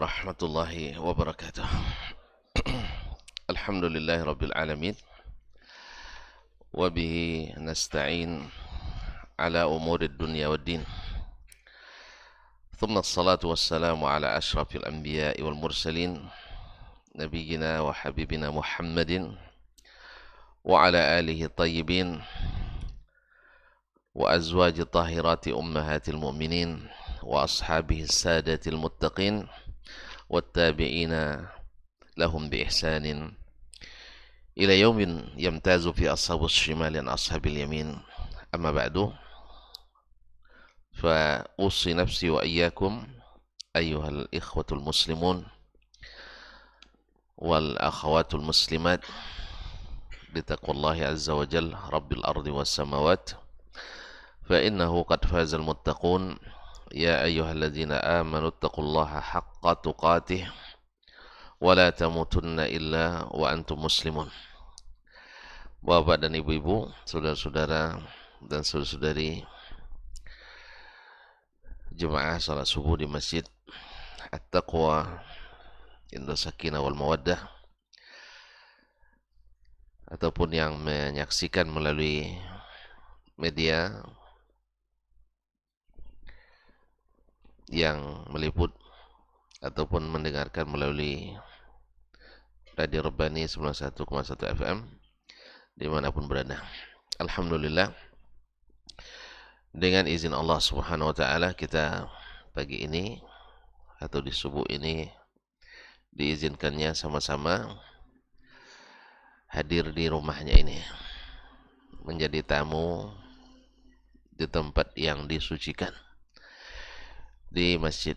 warahmatullahi wabarakatuh. Alhamdulillahi rabbil alamin. Wabihi nasta'in ala umurid dunya waddin. Thumma assalatu wassalamu ala ashrafil anbiya'i wal mursalin, nabiyyina wa habibina Muhammadin wa ala alihi tayyibin wa azwaji tahirati ummahatil mu'minin wa ashabihi sadatil muttaqin wattabi'ina lahum bi ihsanin ila yaumin yamtazu fi ashabus shimali an ashabil yamin. Amma ba'du, fa usi nafsi wa iyyakum ayyuhal ikhwatul muslimun wal akhawatul muslimat bitaqwallahi azza wa jalla rabbil ardi was samawat, fa innahu qad fazal muttaqun. Ya ayyuhalladzina amanu taqullaha haqqa tuqatih wa la tamutunna illa wa antum muslimun. Bapak dan ibu-ibu, saudara-saudara dan saudari jemaah salat subuh di Masjid At-Taqwa Indah Sakinah wal Mawaddah, ataupun yang menyaksikan melalui media yang meliput ataupun mendengarkan melalui Radio Rabbani 91,1 FM dimanapun berada. Alhamdulillah, dengan izin Allah subhanahu wa ta'ala, kita pagi ini atau di subuh ini diizinkannya sama-sama hadir di rumahnya ini, menjadi tamu di tempat yang disucikan, di masjid.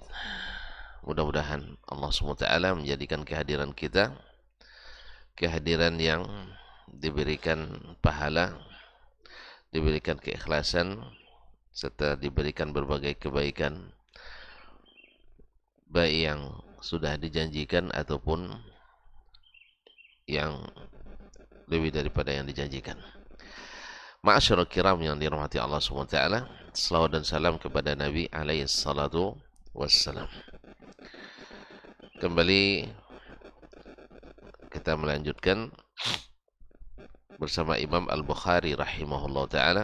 Mudah-mudahan Allah subhanahu wa ta'ala menjadikan kehadiran kita kehadiran yang diberikan pahala, diberikan keikhlasan, serta diberikan berbagai kebaikan, baik yang sudah dijanjikan ataupun yang lebih daripada yang dijanjikan. Ma'asyiral kiram yang dirahmati Allah Subhanahu wa taala, selawat dan salam kepada Nabi alaihi salatu wassalam. Kembali kita melanjutkan bersama Imam Al-Bukhari rahimahullah ta'ala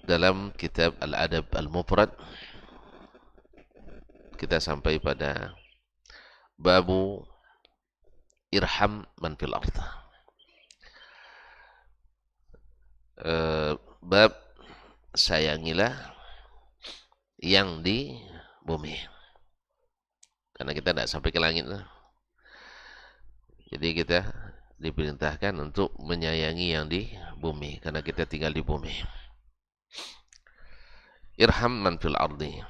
dalam kitab Al-Adab Al-Mufrad. Kita sampai pada babu irham man fil ardh, bab sayangilah yang di bumi, karena kita tidak sampai ke langit. Jadi kita diperintahkan untuk menyayangi yang di bumi, karena kita tinggal di bumi. Irham man fil ardi.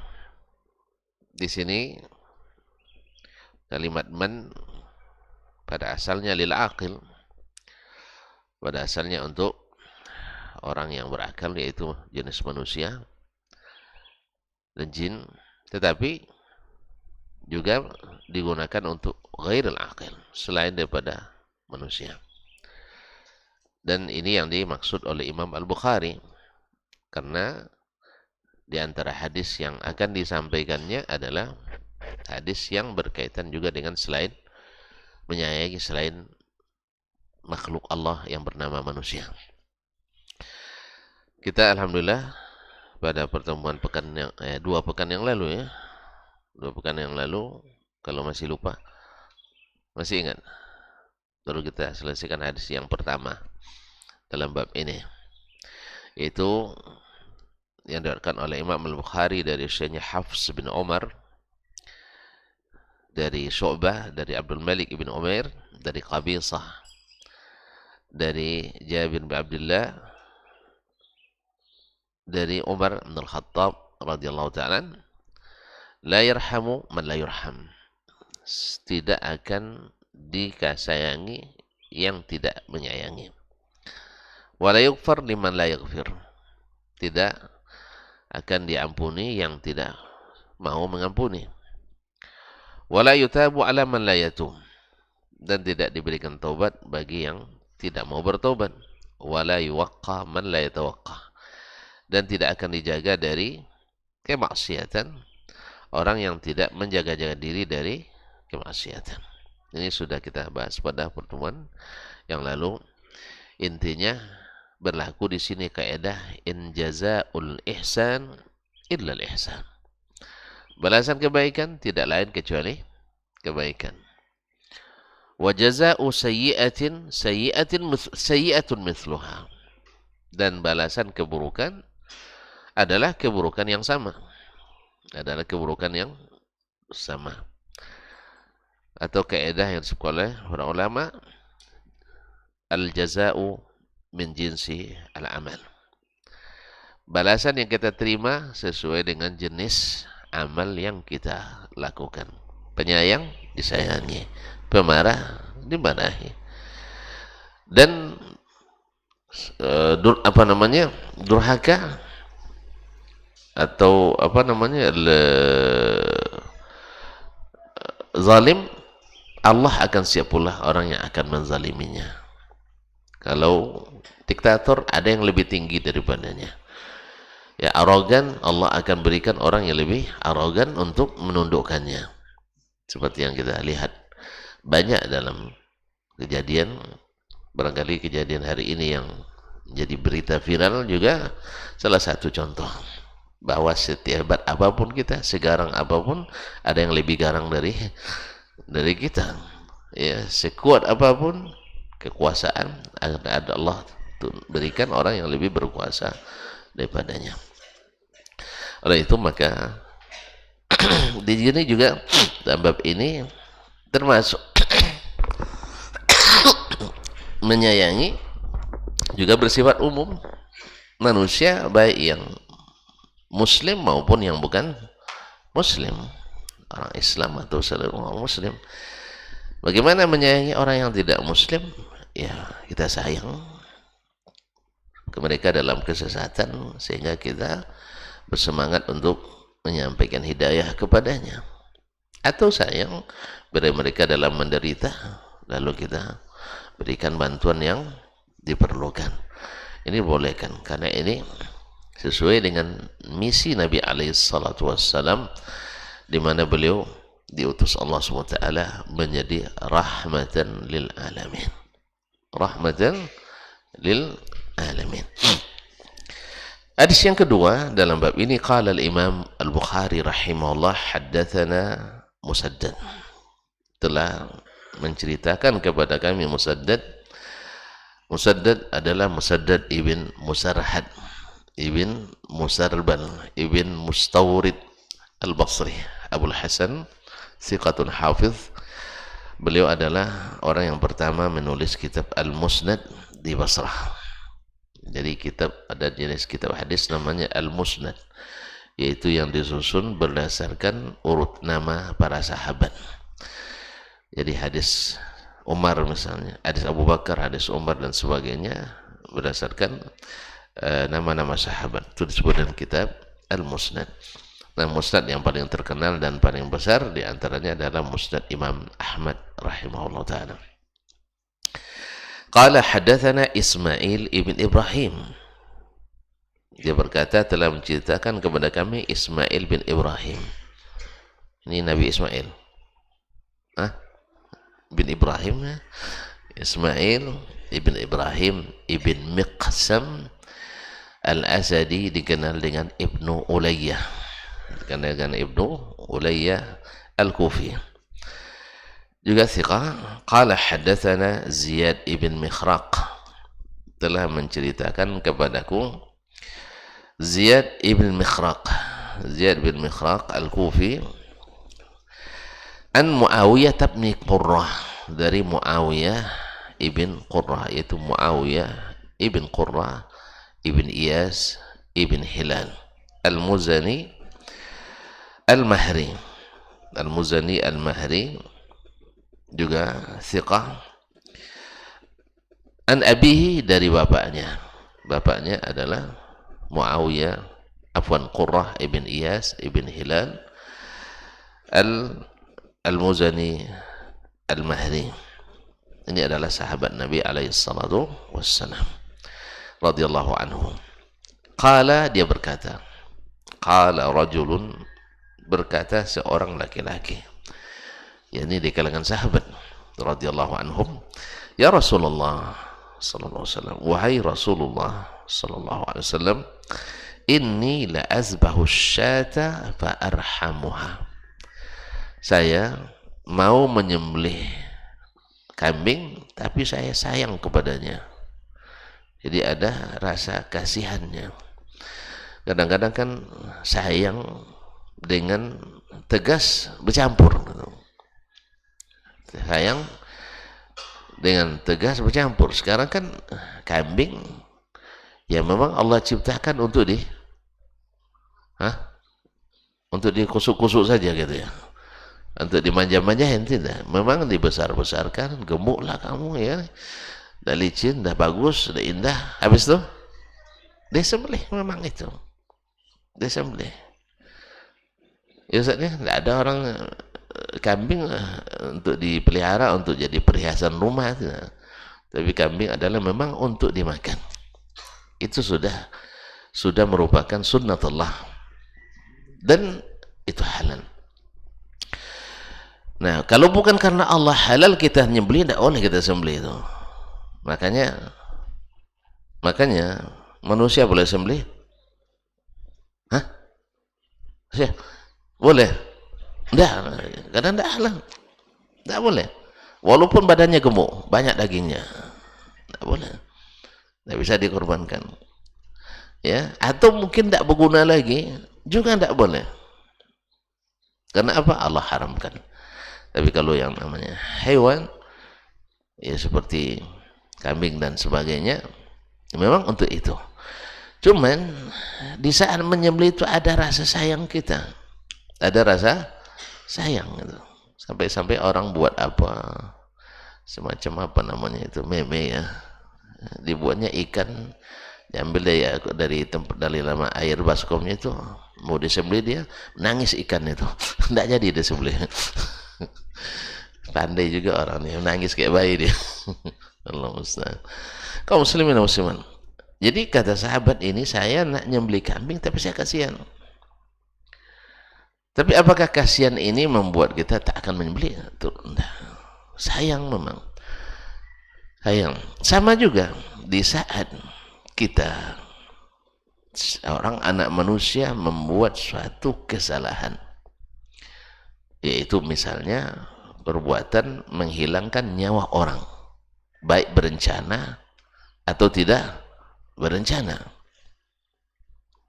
Di sini kalimat man pada asalnya lil aqil, pada asalnya untuk orang yang berakal, yaitu jenis manusia dan jin, tetapi juga digunakan untuk ghairil aqil, selain daripada manusia. Dan ini yang dimaksud oleh Imam Al-Bukhari, karena di antara hadis yang akan disampaikannya adalah hadis yang berkaitan juga dengan selain menyayangi selain makhluk Allah yang bernama manusia. Kita alhamdulillah pada pertemuan dua pekan yang lalu, kalau masih lupa, masih ingat, baru kita selesaikan hadis yang pertama dalam bab ini, yaitu yang diriwayatkan oleh Imam Al-Bukhari dari syekhnya Hafs bin Umar, dari Syu'bah, dari Abdul Malik bin Umair, dari Qabisah, dari Jabir bin Abdullah, dari Umar bin Al-Khattab radhiyallahu ta'ala, la yarhamu man la yurham, tidak akan dikasayangi yang tidak menyayangi, wa la yughfar liman la yaghfir, tidak akan diampuni yang tidak mau mengampuni, wa la yutabu ala man la yatub, dan tidak diberikan taubat bagi yang tidak mau bertobat, wa la yuwaqqa man la yatawaqqa, dan tidak akan dijaga dari kemaksiatan orang yang tidak menjaga-jaga diri dari kemaksiatan. Ini sudah kita bahas pada pertemuan yang lalu. Intinya berlaku di sini kaidah in jazaa'ul ihsan illa al ihsan. Balasan kebaikan tidak lain kecuali kebaikan. Wa jazaa'u sayyi'atin sayyi'atun mithluha. Dan balasan keburukan adalah keburukan yang sama. Adalah keburukan yang sama. Atau kaidah yang disebut oleh para ulama, al-jazaa'u min jinsi al-amal. Balasan yang kita terima sesuai dengan jenis amal yang kita lakukan. Penyayang disayangi, pemarah dimarahi. Dan durhaka atau zalim, Allah akan siap pula orang yang akan menzaliminya. Kalau diktator ada yang lebih tinggi daripadanya. Ya, arogan, Allah akan berikan orang yang lebih arogan untuk menundukkannya. Seperti yang kita lihat banyak dalam kejadian, barangkali kejadian hari ini yang jadi berita viral juga salah satu contoh bahwa setiap apapun kita, segarang apapun, ada yang lebih garang dari kita. Ya, sekuat apapun kekuasaan, ada Allah berikan orang yang lebih berkuasa daripadanya. Oleh itu maka di sini juga dalam bab ini termasuk menyayangi juga bersifat umum, manusia baik yang muslim maupun yang bukan muslim, orang Islam atau seluruh orang muslim. Bagaimana menyayangi orang yang tidak muslim? Ya, kita sayang ke mereka dalam kesesatan sehingga kita bersemangat untuk menyampaikan hidayah kepadanya, atau sayang pada mereka dalam menderita lalu kita berikan bantuan yang diperlukan. Ini bolehkan karena ini sesuai dengan misi Nabi SAW, di mana beliau diutus Allah SWT menjadi rahmatan lil alamin. Rahmatan lil alamin. Hadis yang kedua dalam bab ini, qala al-Imam Al-Bukhari rahimahullah, haddatsana Musaddad, telah menceritakan kepada kami Musaddad. Musaddad adalah Musaddad ibn Musarhad ibn Musarban ibn Mustawrid Al-Basri Abul Hasan, thiqatun hafiz. Beliau adalah orang yang pertama menulis kitab Al-Musnad di Basrah. Jadi ada jenis kitab hadis namanya Al-Musnad, yaitu yang disusun berdasarkan urut nama para sahabat. Jadi hadis Umar misalnya, hadis Abu Bakar, hadis Umar dan sebagainya berdasarkan nama-nama sahabat. Itu disebut dalam kitab Al-Musnad. Nah, Musnad yang paling terkenal dan paling besar diantaranya adalah Musnad Imam Ahmad rahimahullah ta'ala. Qala hadatsana Ismail ibn Ibrahim. Dia berkata telah menceritakan kepada kami Ismail bin Ibrahim. Ini Nabi Ismail. Bin Ibrahim. Ismail ibn Ibrahim ibn Miqsam Al-Asadi, dikenal dengan Ibnu Ulayyah. Dikenal dengan Ibnu Ulayyah Al-Kufi. Juga thiqah. Qala haddatsana Ziyad ibn Mikhraq, telah menceritakan kepadaku Ziyad ibn Mikhraq. Ziyad ibn Mikhraq Al-Kufi an Muawiyah ibn Qurrah, dari Muawiyah ibn Qurrah, yaitu Muawiyah ibn Qurrah ibn Iyas ibn Hilal Al-Muzani Al-Mahri. Al-Muzani Al-Mahri juga thiqah. An abihi, dari bapaknya. Bapaknya adalah Muawiyah, Qurrah ibn Iyas ibn Hilal Al-Muzani Al-Mahri. Ini adalah sahabat Nabi alaihi salatu wassalam radhiyallahu anhu. Qala, dia berkata, qala rajulun, berkata seorang laki-laki, yakni di kalangan sahabat radhiyallahu anhum, ya Rasulullah sallallahu alaihi wasallam, wahai Rasulullah sallallahu alaihi wasallam, inni la azbahu syata fa arhamuha. Saya mau menyembelih kambing tapi saya sayang kepadanya. Jadi ada rasa kasihannya. Kadang-kadang kan sayang dengan tegas bercampur. Sayang dengan tegas bercampur. Sekarang kan kambing ya memang Allah ciptakan untuk untuk dikusuk-kusuk saja gitu ya. Untuk dimanja-manjain tidak. Memang dibesar-besarkan, gemuklah kamu ya. Dah licin, dah bagus, dah indah. Habis itu disembelih memang itu. Disembelih. Ya Ustaznya, tidak ada orang kambing untuk dipelihara untuk jadi perhiasan rumah tidak. Tapi kambing adalah memang untuk dimakan. Itu sudah merupakan sunnatullah dan itu halal. Nah, kalau bukan karena Allah halal kita nyembelih, tidak boleh kita sembelih itu. Makanya manusia boleh sembelih? Hah? Ya, boleh? Tidak, kadang tidak halal. Tidak boleh. Walaupun badannya gemuk, banyak dagingnya, tidak boleh. Tidak bisa dikorbankan. Ya, atau mungkin tidak berguna lagi, juga tidak boleh. Karena apa? Allah haramkan. Tapi kalau yang namanya hewan, ya seperti kambing dan sebagainya, memang untuk itu. Cuman di saat menyembelih itu ada rasa sayang kita, ada rasa sayang gitu. Sampai-sampai orang buat apa, semacam apa namanya itu, meme ya, dibuatnya ikan, diambil dari lama air baskomnya itu, mau disembelih dia nangis ikan itu, tidak jadi disembelih. Pandai juga orang ini, nangis kayak bayi dia. Allah musta'an. Kaum muslimin dan musliman, jadi kata sahabat ini, saya nak nyembelih kambing tapi saya kasihan. Tapi apakah kasihan ini membuat kita tak akan menyembelih? Sayang memang. Sayang. Sama juga di saat kita, seorang anak manusia membuat suatu kesalahan, yaitu misalnya perbuatan menghilangkan nyawa orang, baik berencana atau tidak berencana.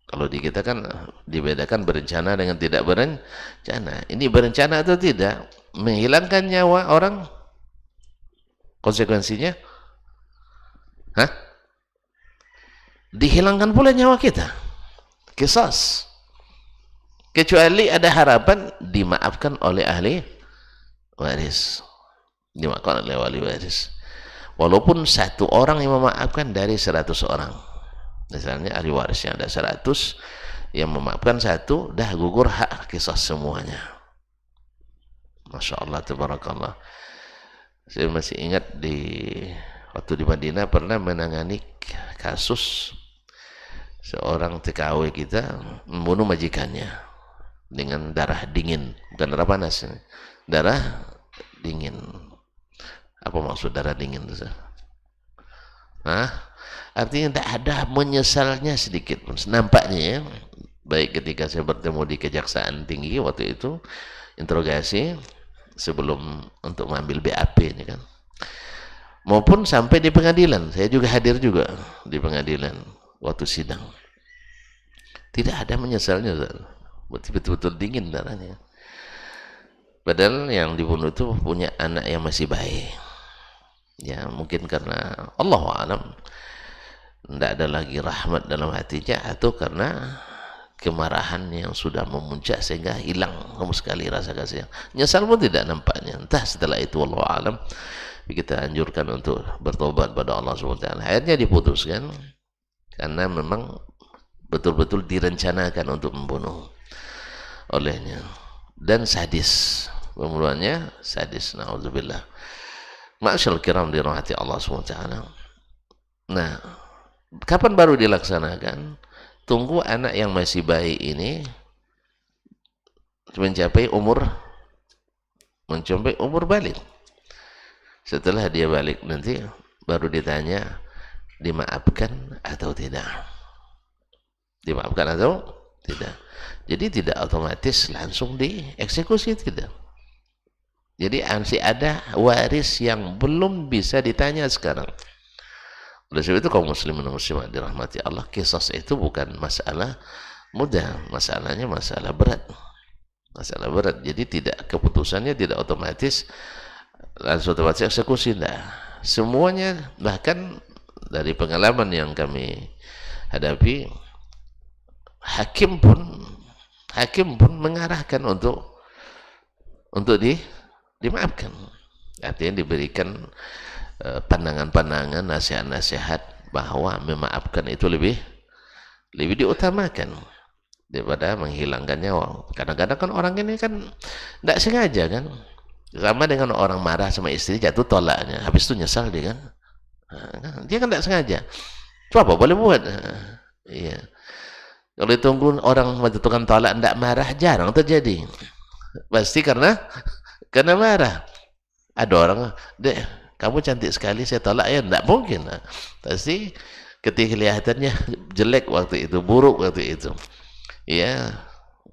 Kalau di kita kan dibedakan berencana dengan tidak berencana. Ini berencana atau tidak, menghilangkan nyawa orang, konsekuensinya dihilangkan pula nyawa kita, qisas. Kecuali ada harapan dimaafkan oleh ahli waris, dimaafkan oleh wali waris. Walaupun satu orang yang memaafkan dari 100 orang, misalnya ahli warisnya ada 100, yang memaafkan satu, dah gugur hak qisas semuanya. Masya Allah, tabarakallah. Saya masih ingat waktu di Madinah pernah menangani kasus seorang TKW kita membunuh majikannya dengan darah dingin, bukan darah panas, darah dingin. Apa maksud darah dingin itu? Artinya tidak ada menyesalnya sedikit pun nampaknya ya. Baik ketika saya bertemu di Kejaksaan Tinggi waktu itu, interogasi sebelum untuk mengambil BAP ini kan, maupun sampai di pengadilan, saya juga hadir juga di pengadilan waktu sidang, tidak ada menyesalnya, betul-betul dingin darahnya. Padahal yang dibunuh itu punya anak yang masih baik ya, mungkin karena Allah alam tidak ada lagi rahmat dalam hatinya, atau karena kemarahan yang sudah memuncak sehingga hilang sama sekali rasa kasih. Nyesal pun tidak nampaknya. Entah setelah itu Allah alam. Kita anjurkan untuk bertobat pada Allah SWT. Akhirnya diputuskan karena memang betul-betul direncanakan untuk membunuh olehnya, dan sadis, pembunuhannya sadis, na'udzubillah. Ma'asyal kiram dirahmati Allah SWT. Nah, kapan baru dilaksanakan? Tunggu anak yang masih bayi ini mencapai umur balik. Setelah dia balik nanti baru ditanya dimaafkan atau tidak. Dimaafkan atau tidak. Jadi tidak otomatis langsung dieksekusi, tidak. Jadi masih ada waris yang belum bisa ditanya sekarang. Oleh sebab itu kaum muslimin dan muslimat dirahmati Allah, qisas itu bukan masalah mudah, masalahnya masalah berat. Masalah berat. Jadi keputusannya tidak otomatis langsung otomatis eksekusi, tidak. Semuanya, bahkan dari pengalaman yang kami hadapi, hakim pun mengarahkan untuk dimaafkan. Artinya diberikan pandangan-pandangan, nasihat-nasihat bahwa memaafkan itu lebih diutamakan daripada menghilangkan nyawa. Kadang-kadang kan orang ini kan tidak sengaja kan, sama dengan orang marah sama istri, jatuh tolaknya, habis itu nyesal dia kan. Dia kan tidak sengaja. Itu apa boleh buat? Iya. Kalau ditunggu orang menjatuhkan tolak tidak marah, jarang terjadi. Pasti karena marah. Ada orang, dek, kamu cantik sekali, saya tolak ya, tidak mungkin. Pasti ketika kelihatannya jelek waktu itu, buruk waktu itu. Ya,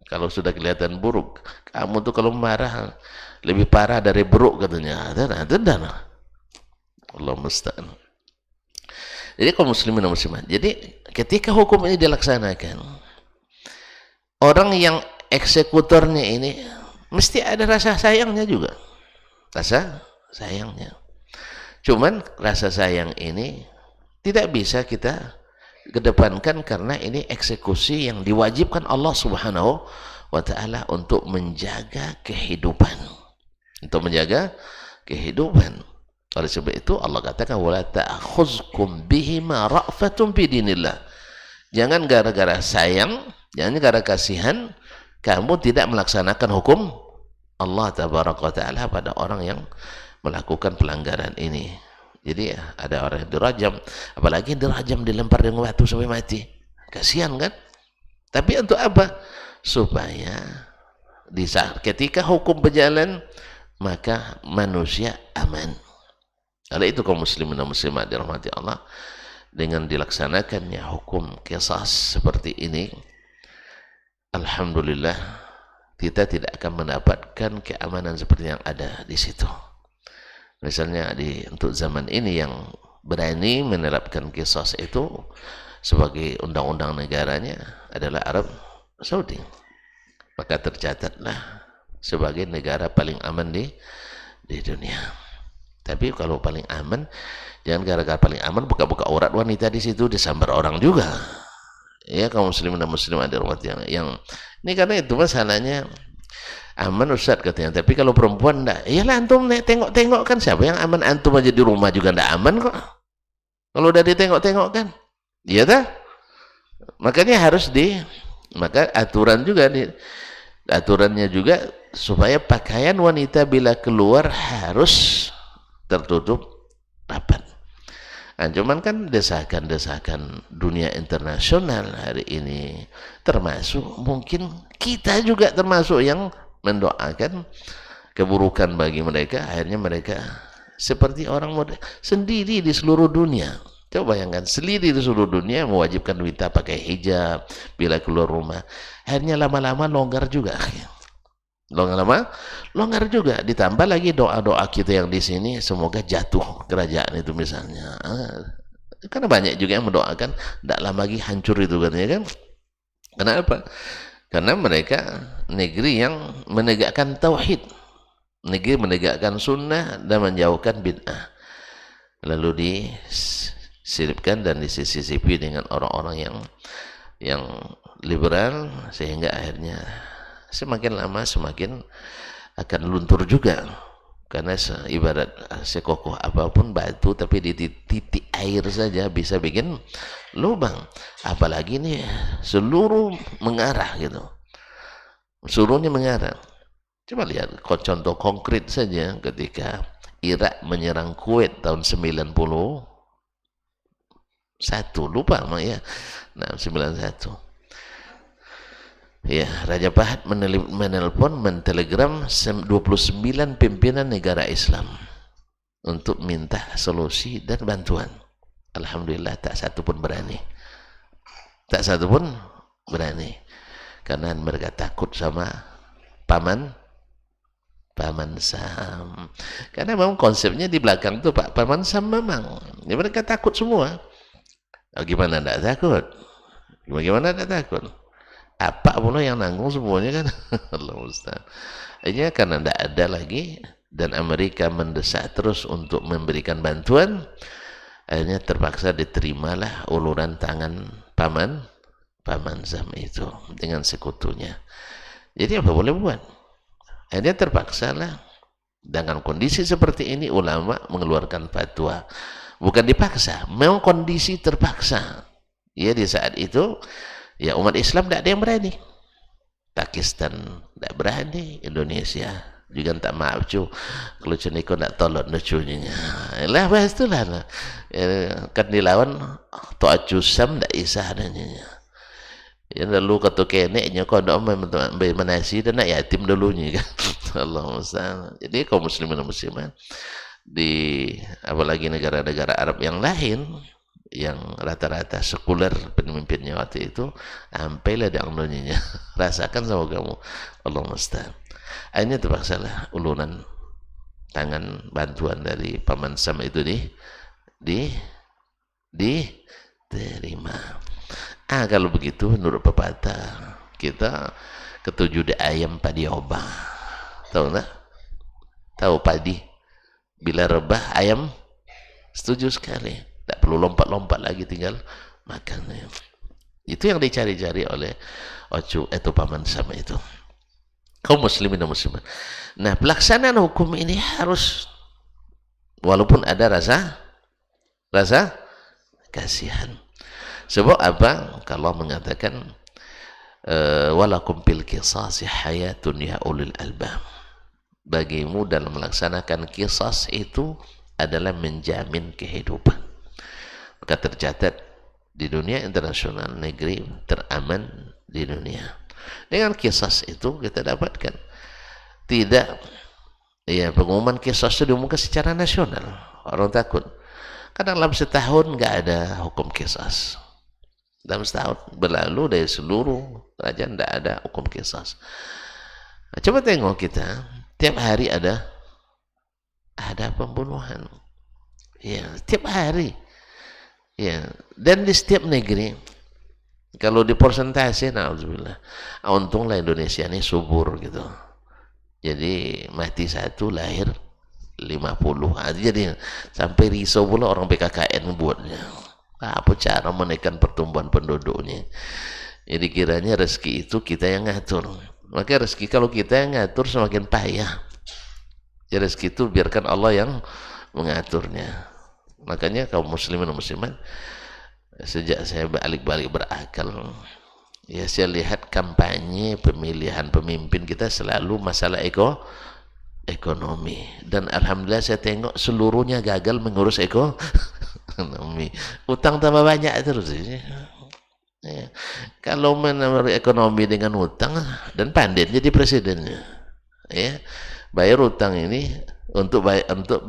kalau sudah kelihatan buruk, kamu tuh kalau marah lebih parah dari buruk katanya. Dan Allah musta'an. Jadi kaum muslimin dan muslimat, jadi ketika hukum ini dilaksanakan, orang yang eksekutornya ini mesti ada rasa sayangnya juga. Rasa sayangnya. Cuman rasa sayang ini tidak bisa kita kedepankan karena ini eksekusi yang diwajibkan Allah Subhanahu wa ta'ala untuk menjaga kehidupan. Untuk menjaga kehidupan. Oleh sebab itu Allah katakan wala ta'khuzkum bihima ra'fatun fi dinillah. Jangan gara-gara sayang, jangan gara-gara kasihan kamu tidak melaksanakan hukum Allah tabaraka wa ta'ala pada orang yang melakukan pelanggaran ini. Jadi ada orang yang dirajam, apalagi dirajam dilempar dengan batu sampai mati. Kasihan kan? Tapi untuk apa? Supaya di saat ketika hukum berjalan maka manusia aman. Oleh itu kaum muslimin dan muslimat dirahmati Allah, dengan dilaksanakannya hukum qisas seperti ini, alhamdulillah kita tidak akan mendapatkan keamanan seperti yang ada di situ. Misalnya untuk zaman ini yang berani menerapkan qisas itu sebagai undang-undang negaranya adalah Arab Saudi. Maka tercatatlah sebagai negara paling aman di dunia. Tapi kalau paling aman, jangan gara-gara paling aman buka-buka aurat wanita di situ disambar orang juga. Ya kaum muslimin dan muslimat yang ini, karena itu masalahnya aman Ustaz katanya. Tapi kalau perempuan enggak, iyalah antum tengok-tengok kan, siapa yang aman, antum aja di rumah juga enggak aman kok. Kalau udah ditengok-tengok kan. Iya dah. Makanya maka aturannya juga supaya pakaian wanita bila keluar harus tertutup rapat. Nah, cuman kan desakan-desakan dunia internasional hari ini, termasuk mungkin kita juga termasuk yang mendoakan keburukan bagi mereka, akhirnya mereka seperti orang sendiri di seluruh dunia. Coba bayangkan, sendiri di seluruh dunia mewajibkan wanita pakai hijab bila keluar rumah, akhirnya lama-lama longgar juga. Longgar juga, ditambah lagi doa-doa kita yang di sini semoga jatuh kerajaan itu misalnya. Karena banyak juga yang mendoakan tidak lama lagi hancur itu katanya kan. Kenapa? Karena mereka negeri yang menegakkan tauhid, negeri menegakkan sunnah dan menjauhkan bid'ah, lalu disiripkan dan disisipi dengan orang-orang yang liberal, sehingga akhirnya semakin lama semakin akan luntur juga. Karena ibarat sekokoh apapun batu, tapi di titik air saja bisa bikin lubang, apalagi ini seluruh mengarah gitu, seluruhnya mengarah. Coba lihat contoh konkret saja ketika Irak menyerang Kuwait tahun 91, lupa ya, nah 91. Ya, Raja Fahd menelpon, mentelegram 29 pimpinan negara Islam untuk minta solusi dan bantuan. Alhamdulillah tak satu pun berani. Tak satu pun berani. Karena mereka takut sama paman Sam. Karena memang konsepnya di belakang tuh Pak paman Sam memang. Ya, mereka takut semua. Oh, gimana tidak takut? Bagaimana tidak takut? Apa pula yang nanggung semuanya kan? Allah Ustaz. Akhirnya karena tidak ada lagi dan Amerika mendesak terus untuk memberikan bantuan, akhirnya terpaksa diterimalah uluran tangan paman Sam itu dengan sekutunya. Jadi apa boleh buat? Akhirnya terpaksa lah. Dengan kondisi seperti ini ulama mengeluarkan fatwa. Bukan dipaksa, memang kondisi terpaksa. Ya, di saat itu ya umat Islam tidak ada yang berani. Pakistan tidak berani, Indonesia juga tak maaf cu, kalau ceniko tidak tolong lucunya. Lah bahas itulah kan dilawan To'acu Sam tidak isah adanya. Ya lalu kata keneknya kau tidak menasi dan nak yatim dulunya kan. Allah Ustaz. Jadi kaum muslimin dan muslimat di apalagi negara-negara Arab yang lain yang rata-rata sekuler pemimpinnya waktu itu, sampailah di anglonya rasakan sama kamu. Allah Ustaz. Akhirnya terpaksalah uluran tangan bantuan dari paman Sam itu diterima. Kalau begitu menurut pepatah kita ketujuh ayam padi obah. Tahu tak? Tahu padi bila rebah ayam setuju sekali, tak perlu lompat-lompat lagi, tinggal makan. Itu yang dicari-cari oleh Ocu atau paman Sam itu. Kaum muslimin dan muslimat. Nah, pelaksanaan hukum ini harus walaupun ada rasa kasihan. Sebab apa? Kalau mengatakan walakum fil qisasi hayatun ya ulil albab. Bagimu dalam melaksanakan qisas itu adalah menjamin kehidupan. Maka tercatat di dunia internasional negeri teraman di dunia. Dengan qisas itu kita dapatkan tidak ya pengumuman qisas itu diumumkan secara nasional. Orang takut. Kadang dalam setahun nggak ada hukum qisas. Dalam setahun berlalu dari seluruh kerajaan tidak ada hukum qisas. Nah, coba tengok kita tiap hari ada pembunuhan. Ya, tiap hari. Ya, dan di setiap negeri kalau di persentase, na'udzubillah, untunglah Indonesia ini subur gitu. Jadi mati satu lahir 50. Jadi sampai risau pula orang PKKN buatnya. Apa cara menekan pertumbuhan penduduknya? Jadi kiranya rezeki itu kita yang ngatur. Maka rezeki kalau kita yang ngatur semakin payah. Jadi rezeki itu biarkan Allah yang mengaturnya. Makanya kaum muslimin dan muslimat, sejak saya balik-balik berakal, ya saya lihat kampanye pemilihan pemimpin kita selalu masalah ekonomi. Dan alhamdulillah saya tengok seluruhnya gagal mengurus ekonomi. Utang tambah banyak terus. Ya. Kalau menurut ekonomi dengan utang dan pandai jadi presidennya. Ya. Bayar utang ini untuk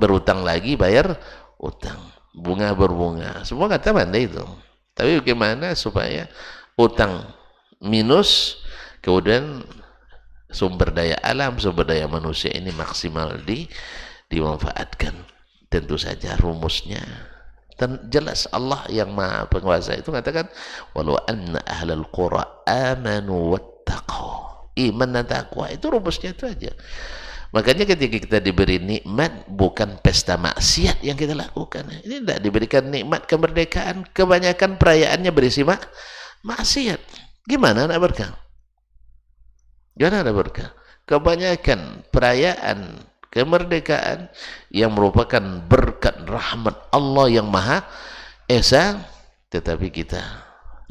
berutang lagi, bayar utang, bunga berbunga, semua kata pandai itu. Tapi bagaimana supaya utang minus, kemudian sumber daya alam, sumber daya manusia ini maksimal dimanfaatkan. Tentu saja rumusnya dan jelas Allah yang maha penguasa itu katakan walau anna ahlal qura amanu wattaqau, iman dan takwa itu rumusnya itu aja. Makanya ketika kita diberi nikmat, bukan pesta maksiat yang kita lakukan. Ini tidak diberikan nikmat kemerdekaan, kebanyakan perayaannya berisi maksiat. Gimana nak berkah? Gimana nak berkah? Kebanyakan perayaan kemerdekaan yang merupakan berkat rahmat Allah yang Maha Esa, tetapi kita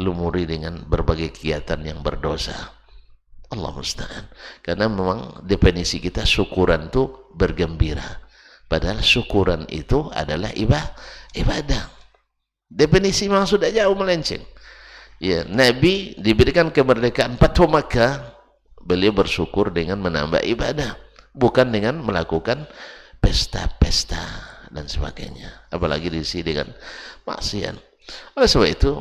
lumuri dengan berbagai kegiatan yang berdosa. Allah musta'an. Karena memang definisi kita syukuran itu bergembira. Padahal syukuran itu adalah ibadah. Definisi memang sudah jauh melenceng. Ya, Nabi diberikan kemerdekaan Fathu Makkah, beliau bersyukur dengan menambah ibadah, bukan dengan melakukan pesta-pesta dan sebagainya, apalagi diisi dengan maksiat. Oleh sebab itu,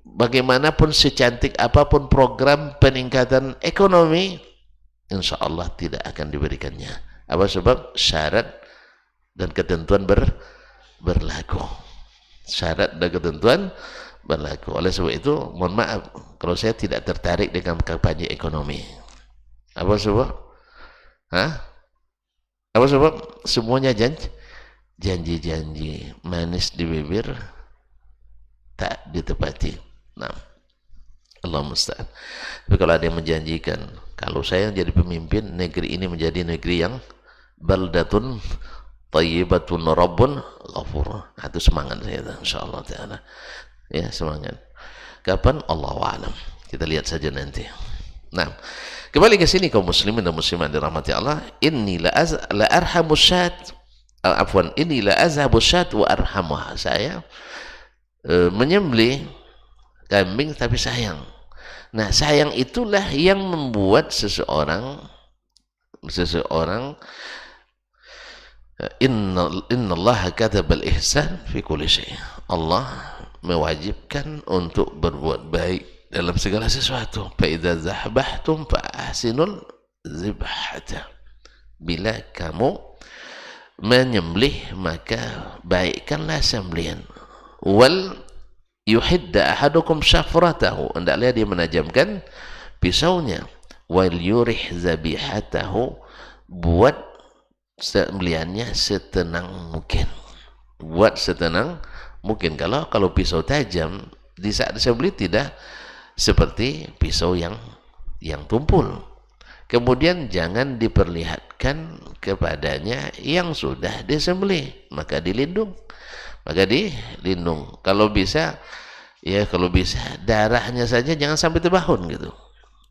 bagaimanapun secantik apapun program peningkatan ekonomi, insya Allah tidak akan diberikannya. Apa sebab? Syarat dan ketentuan berlaku. Syarat dan ketentuan berlaku. Oleh sebab itu, mohon maaf kalau saya tidak tertarik dengan kampanye ekonomi. Apa sebab? Hah? Apa sebab? Semuanya janji-janji manis di bibir tak ditepati. Nah, Allah musta'an. Tapi kalau ada yang menjanjikan, kalau saya jadi pemimpin, negeri ini menjadi negeri yang baldatun thayyibatun rabbun ghafur. Itu semangat saya, insyaallah taala. Ya, semangat. Kapan? Allahu a'lam. Kita lihat saja nanti. Nah, kembali ke sini kaum muslimin dan muslimat dirahmati Allah. Inni la arhamu syat. Afwan, inni la azhabu syat wa arhamuha. Saya menyembelih kambing tapi sayang. Nah, sayang itulah yang membuat seseorang innallaha katabal ihsan fi kulli syai. Allah mewajibkan untuk berbuat baik dalam segala sesuatu. Fa idza zahbahtum fa ahsinul zibhata. Bila kamu menyembelih maka baikkanlah sembelihan. Wal yuhidda ahadukum syafratahu, hendaklah dia menajamkan pisaunya. Wal yurih zabihatahu, buat sembelihannya setenang mungkin. Buat setenang mungkin. Kalau pisau tajam di saat disembelih tidak seperti pisau yang tumpul. Kemudian jangan diperlihatkan kepadanya yang sudah disembelih, maka dilindung. Kalau bisa darahnya saja jangan sampai terbahun gitu.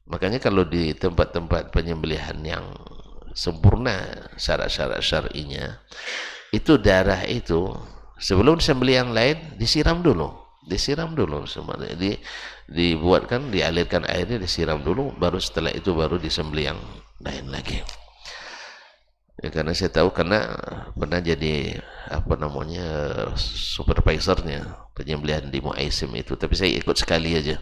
Makanya kalau di tempat-tempat penyembelihan yang sempurna syarat-syarat syar'inya, itu darah itu sebelum disembelih yang lain disiram dulu semuanya. Dibuatkan, dialirkan airnya, disiram dulu, baru setelah itu baru disembelih yang lain lagi. Ya, karena saya tahu, karena pernah jadi supervisornya penyembelihan di Muaisim itu, tapi saya ikut sekali aja,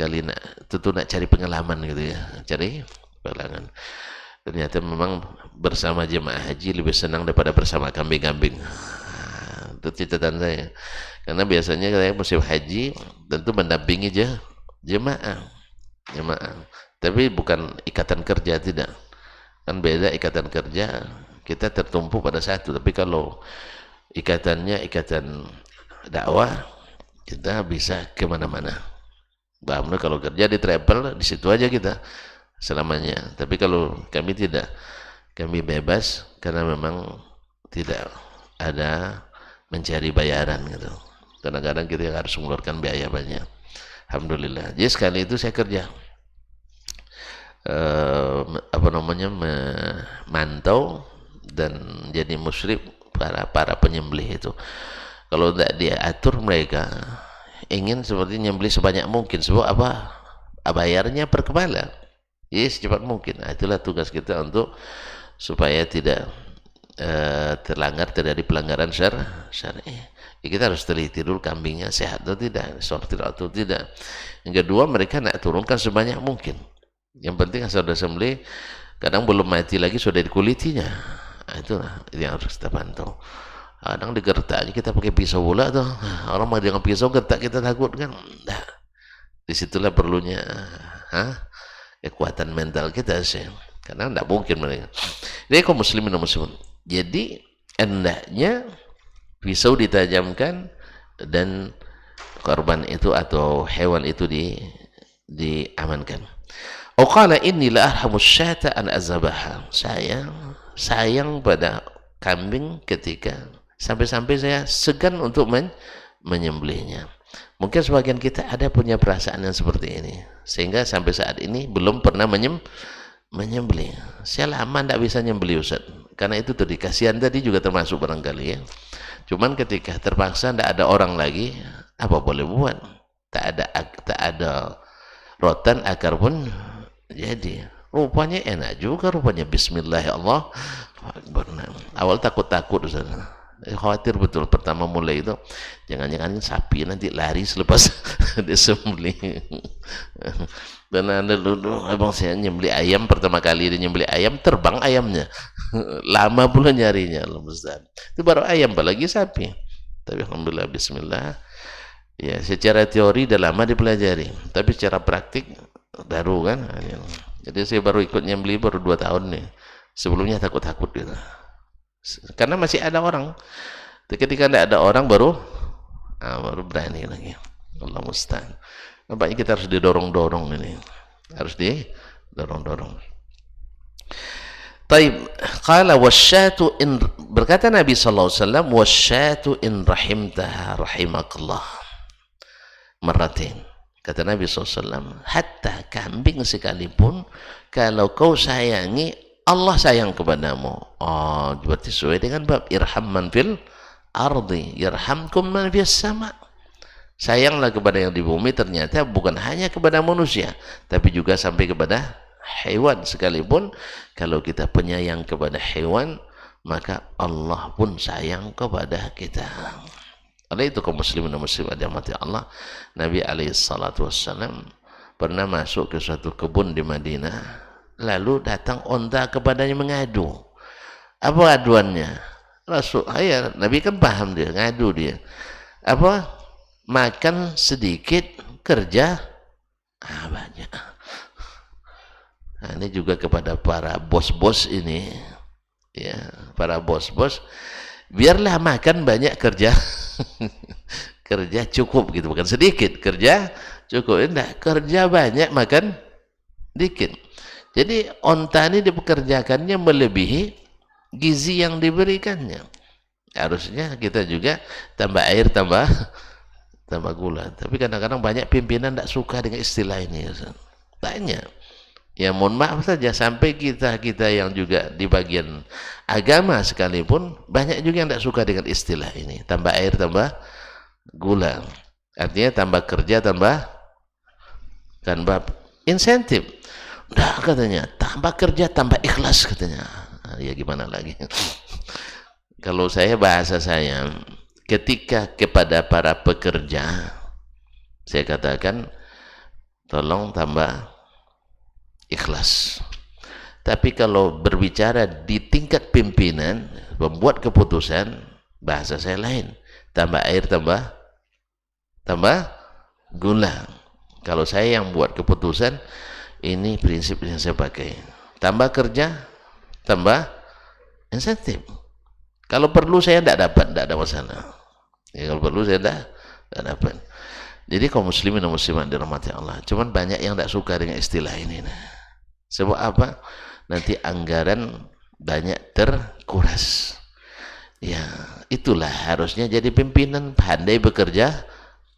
nak cari pengalaman gitu ya, ternyata memang bersama jemaah haji lebih senang daripada bersama kambing-kambing. Itu catatan saya, karena biasanya saya musim haji tentu mendampingi jemaah, tapi bukan ikatan kerja, tidak. Kan beda ikatan kerja, kita tertumpu pada satu. Tapi kalau ikatannya ikatan dakwah, kita bisa kemana-mana. Bahkan kalau kerja di travel, di situ aja kita selamanya. Tapi kalau kami tidak, kami bebas karena memang tidak ada mencari bayaran gitu. Kadang-kadang kita harus mengeluarkan biaya banyak. Alhamdulillah. Jadi sekali itu saya kerja. Memantau dan jadi musyrif para penyembelih itu. Kalau tidak diatur, mereka ingin seperti nyembelih sebanyak mungkin. Sebab apa? Bayarnya per kepala. Jadi secepat mungkin. Nah, itulah tugas kita untuk supaya tidak terlanggar, terjadi pelanggaran syar'i. Kita harus teliti dulu kambingnya sehat atau tidak, sortir atau tidak. Yang kedua, mereka nak turunkan sebanyak mungkin. Yang penting asal sudah sembelih, kadang belum mati lagi sudah dikulitinya. Nah, itulah yang harus kita pantau. Kadang digertak kita pakai pisau pula tuh. Orang mau dengan pisau gertak kita takut kan. Nah, disitulah perlunya kekuatan mental kita sih. Karena tidak mungkin mereka. Jadi kaum muslimin dan muslimin. Jadi hendaknya pisau ditajamkan dan korban itu atau hewan itu diamankan. Qala inni la arhamu syata an azabaha. Saya sayang pada kambing ketika sampai-sampai saya segan untuk menyembelihnya. Mungkin sebagian kita ada punya perasaan yang seperti ini, sehingga sampai saat ini belum pernah menyembelih. Saya lama tidak bisa menyembelih, Ustaz. Karena itu tadi kasihan tadi juga termasuk barangkali ya. Cuman ketika terpaksa tidak ada orang lagi, apa boleh buat? Tak tak ada rotan akar pun jadi. Rupanya enak juga, rupanya Bismillah ya Allah. Awal takut-takut, khawatir betul pertama mulai itu, jangan-jangan sapi nanti lari selepas disembelih. Dan ada dulu abang saya nyembelih ayam, pertama kali dia nyembelih ayam, terbang ayamnya. Lama pula nyarinya, itu baru ayam, apalagi sapi. Tapi alhamdulillah, Bismillah. Ya, secara teori udah lama dipelajari, tapi secara praktik baru kan. Jadi saya baru ikut nyembelih baru 2 tahun nih. Sebelumnya takut-takut gitu. Karena masih ada orang. Ketika tidak ada orang baru berani lagi. Allah musta'an. Nampaknya kita harus didorong-dorong ini. Harus didorong-dorong. Taib, qala wasyatu in, berkata Nabi sallallahu alaihi wasallam, wasyatu in rahimtaha rahimakallah. Maratin. Kata Nabi SAW, hatta kambing sekalipun, kalau kau sayangi, Allah sayang kepadamu. Oh, berarti sesuai dengan bab irham man fil ardi yarhamkum man fis sama. Sayanglah kepada yang di bumi, ternyata bukan hanya kepada manusia, tapi juga sampai kepada hewan sekalipun. Kalau kita penyayang kepada hewan, maka Allah pun sayang kepada kita. Oleh itu kaum muslimin dan muslimat dirahmati Allah, Nabi SAW pernah masuk ke suatu kebun di Madinah, lalu datang onta kepadanya mengadu. Apa aduannya? Nabi kan paham, dia ngadu, dia apa, makan sedikit, kerja banyak. Nah, ini juga kepada para bos-bos ini, ya, para bos-bos, biarlah makan banyak, kerja kerja cukup gitu, bukan sedikit, kerja cukup. Enggak, kerja banyak, makan dikit. Jadi onta ini dipekerjakannya melebihi gizi yang diberikannya. Harusnya kita juga tambah air, tambah gula. Tapi kadang-kadang banyak pimpinan tidak suka dengan istilah ini. Tanya, ya mohon maaf saja, sampai kita yang juga di bagian agama sekalipun banyak juga yang tidak suka dengan istilah ini. Tambah air, tambah gula. Artinya tambah kerja, tambah insentif. Nah, katanya tambah kerja, tambah ikhlas, katanya. Ya gimana lagi. Kalau bahasa saya, ketika kepada para pekerja, saya katakan tolong tambah ikhlas. Tapi kalau berbicara di tingkat pimpinan, membuat keputusan, bahasa saya lain. Tambah air, tambah gula. Kalau saya yang buat keputusan, ini prinsip yang saya pakai. Tambah kerja, tambah insentif. Kalau perlu saya tidak dapat, tidak ada masalah. Ya, kalau perlu saya tidak dapat. Jadi kaum muslimin dan muslimat dirahmati Allah, cuman banyak yang tidak suka dengan istilah ini. Sebab apa? Nanti anggaran banyak terkuras. Ya, itulah harusnya jadi pimpinan pandai bekerja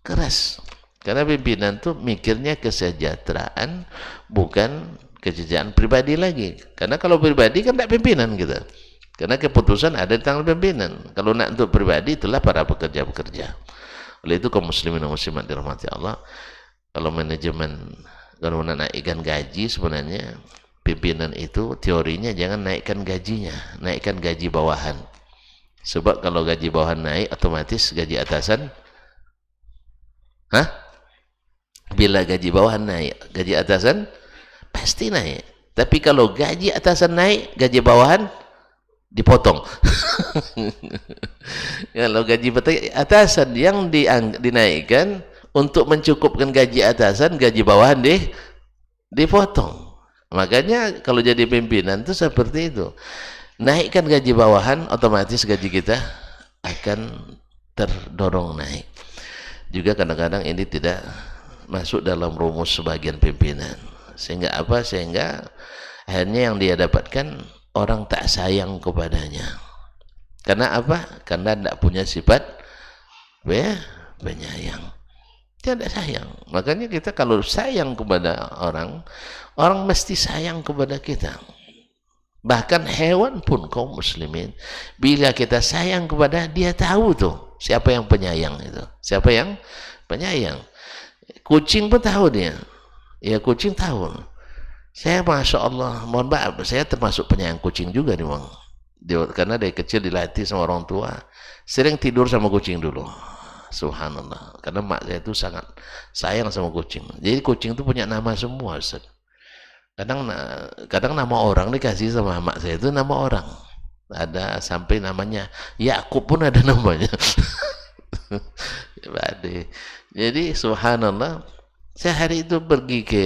keras. Karena pimpinan tuh mikirnya kesejahteraan, bukan kesejahteraan pribadi lagi. Karena kalau pribadi kan tidak pimpinan kita. Karena keputusan ada di tangan pimpinan. Kalau nak untuk pribadi, itulah para pekerja-pekerja. Oleh itu kaum muslimin dan muslimat dirahmati Allah, kalau manajemen, kalau menaikkan gaji, sebenarnya pimpinan itu teorinya jangan naikkan gajinya, naikkan gaji bawahan. Sebab kalau gaji bawahan naik, otomatis gaji atasan, bila gaji bawahan naik, gaji atasan pasti naik. Tapi kalau gaji atasan naik, gaji bawahan dipotong. Kalau gaji atasan yang dinaikkan untuk mencukupkan gaji atasan, gaji bawahan dipotong. Makanya kalau jadi pimpinan itu seperti itu. Naikkan gaji bawahan, otomatis gaji kita akan terdorong naik. Juga kadang-kadang ini tidak masuk dalam rumus sebagian pimpinan. Sehingga apa? Sehingga akhirnya yang dia dapatkan, orang tak sayang kepadanya. Karena apa? Karena tidak punya sifat penyayang. Dia tidak sayang. Makanya kita kalau sayang kepada orang, orang mesti sayang kepada kita. Bahkan hewan pun kaum muslimin, bila kita sayang kepada dia, tahu tuh siapa yang penyayang itu. Siapa yang penyayang. Kucing pun tahu dia. Ya kucing tahu. Saya Masya Allah, mohon maaf, saya termasuk penyayang kucing juga nih Bang. Karena dari kecil dilatih sama orang tua, sering tidur sama kucing dulu. Subhanallah. Karena mak saya itu sangat sayang sama kucing. Jadi kucing itu punya nama semua, Ustaz. Kadang nama orang dikasih sama mak saya itu nama orang. Ada sampai namanya Yakub pun ada namanya. Jadi subhanallah, saya hari itu pergi ke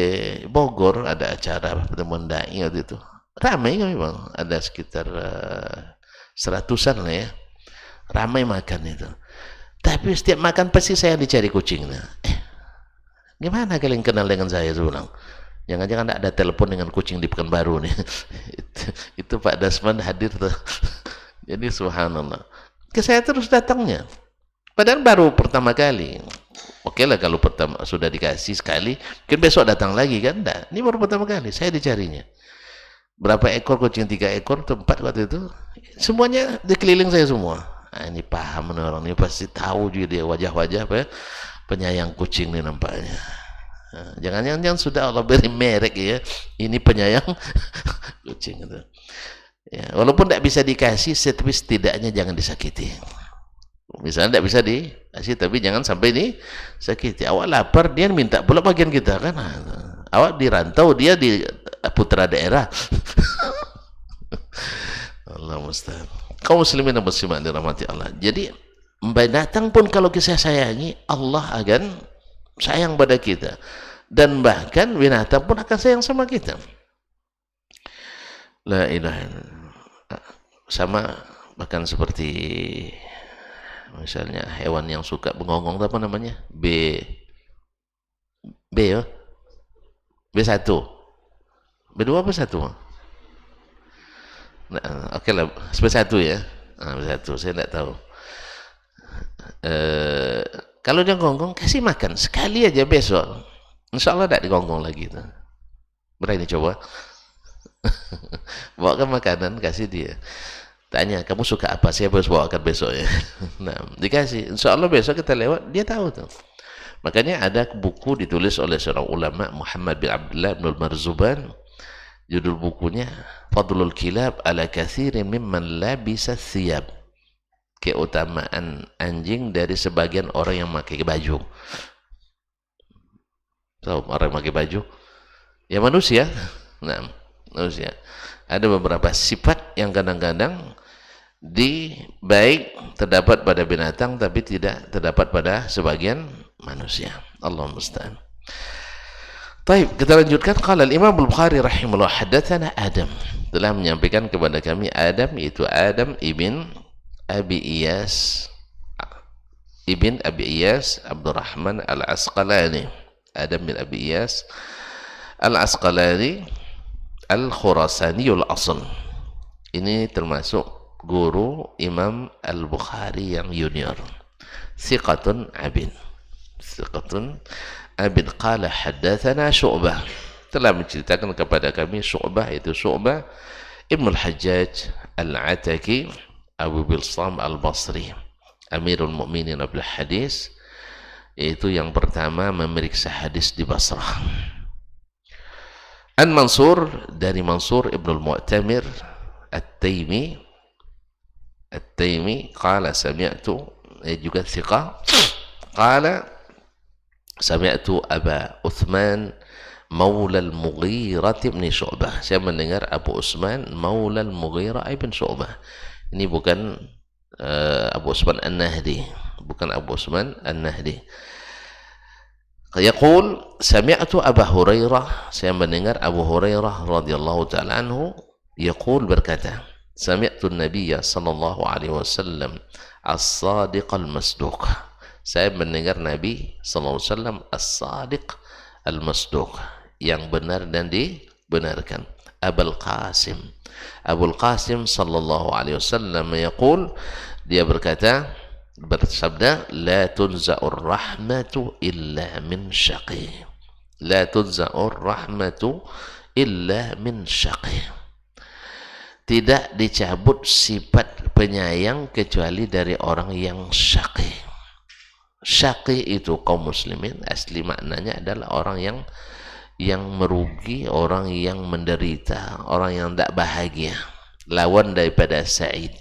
Bogor, ada acara pertemuan dai waktu itu. Ramai kami Bang, ada sekitar seratusan lah ya. Ramai makan itu. Tapi setiap makan pasti saya dicari kucingnya. Gimana kalian kenal dengan saya? Saya bilang, jangan-jangan ada telepon dengan kucing di Pekanbaru nih. itu Pak Dasman hadir tuh. Jadi subhanallah. Ke saya terus datangnya. Padahal baru pertama kali. Oke lah kalau pertama sudah dikasih sekali, mungkin besok datang lagi kan? Enggak. Ini baru pertama kali saya dicarinya. Berapa ekor kucing? 3 ekor, 4 waktu itu. Semuanya dikeliling saya semua. Nah, ini paham orang ini pasti tahu juga dia wajah-wajah apa ya? Penyayang kucing nih nampaknya. Nah, jangan-jangan sudah Allah beri merek ya. Ini penyayang kucing itu. Ya, walaupun tidak bisa dikasih, tapi setidaknya jangan disakiti. Misalnya tidak bisa dikasih, tapi jangan sampai disakiti. Awak lapar, dia minta pula bagian kita kan. Awak di rantau, dia di putra daerah. Allah mustahil. Kaum muslimin dan muslimat dirahmati Allah. Jadi binatang pun kalau kita sayangi, Allah akan sayang pada kita. Dan bahkan binatang pun akan sayang sama kita. La ilaha illallah. Sama bahkan seperti misalnya hewan yang suka bengonggong apa namanya? Ya? B1. B2 apa 1? Nah, oke lah, B1 ya. Nah, B1 saya tidak tahu. Kalau dia gonggong, kasih makan sekali aja besok. Insya Allah tidak digonggong lagi. Berani coba. Bawakan makanan, kasih dia. Tanya, kamu suka apa? Saya harus bawakan besok ya. Nah, dikasih. Insya Allah besok kita lewat, dia tahu tuh. Makanya ada buku ditulis oleh seorang ulama, Muhammad bin Abdullah bin Marzuban. Judul bukunya, Fadlul Kilab ala kathirin mimman labisa thiyab. Keutamaan anjing dari sebagian orang yang pakai baju. Tahu orang yang pakai baju? Ya manusia. Nah, manusia. Ada beberapa sifat yang kadang-kadang baik terdapat pada binatang tapi tidak terdapat pada sebagian manusia. Allah musta'an. Baik, kita lanjutkan. Qala al-Imam Al-Bukhari rahimahullah, hadatsana Adam, telah menyampaikan kepada kami Adam, yaitu Adam ibn Abi Iyas Abdurrahman Al-Asqalani. Adam bin Abi Iyas Al-Asqalani Al-Khurasani al-Asl. Ini termasuk guru Imam Al-Bukhari yang junior. Thiqatun abin. Qala haddatsana Syu'bah, telah menceritakan kepada kami Syu'bah, itu Syu'bah Ibn Al-Hajjaj Al-Ataki Abu Bilsam Al-Basri, Amirul Mu'minin bil Hadis, yaitu yang pertama memeriksa hadis di Basrah. An Mansur, dari Mansur Ibn Al-Mu'tamir At-Taimi, qala sami'tu, juga thiqah, qala sami'tu Aba Uthman Maula Al-Mughirah bin Syu'bah. Saya mendengar Abu Uthman Maula Al-Mughirah bin Syu'bah. Ini bukan Abu Uthman An-Nahdi, bukan Abu Uthman An-Nahdi. Yaqul sami'tu Abu Hurairah, saya mendengar Abu Hurairah radhiyallahu ta'ala anhu, yaqul, berkata, sami'tu an-Nabiy sallallahu alaihi wasallam as-sadiq al-masduq. Saya mendengar Nabi sallallahu alaihi wasallam as-sadiq al-masduq, yang benar dan dibenarkan. Abul Qasim sallallahu alaihi wasallam yaqul, dia berkata, bersabda, la tunza'ur rahmatu illa min syaqi. La tunza'ur rahmatu illa min syaqi. Tidak dicabut sifat penyayang kecuali dari orang yang syaqi. Syaqi itu kaum muslimin asli maknanya adalah orang yang merugi, orang yang menderita, orang yang tidak bahagia. Lawan daripada sa'id.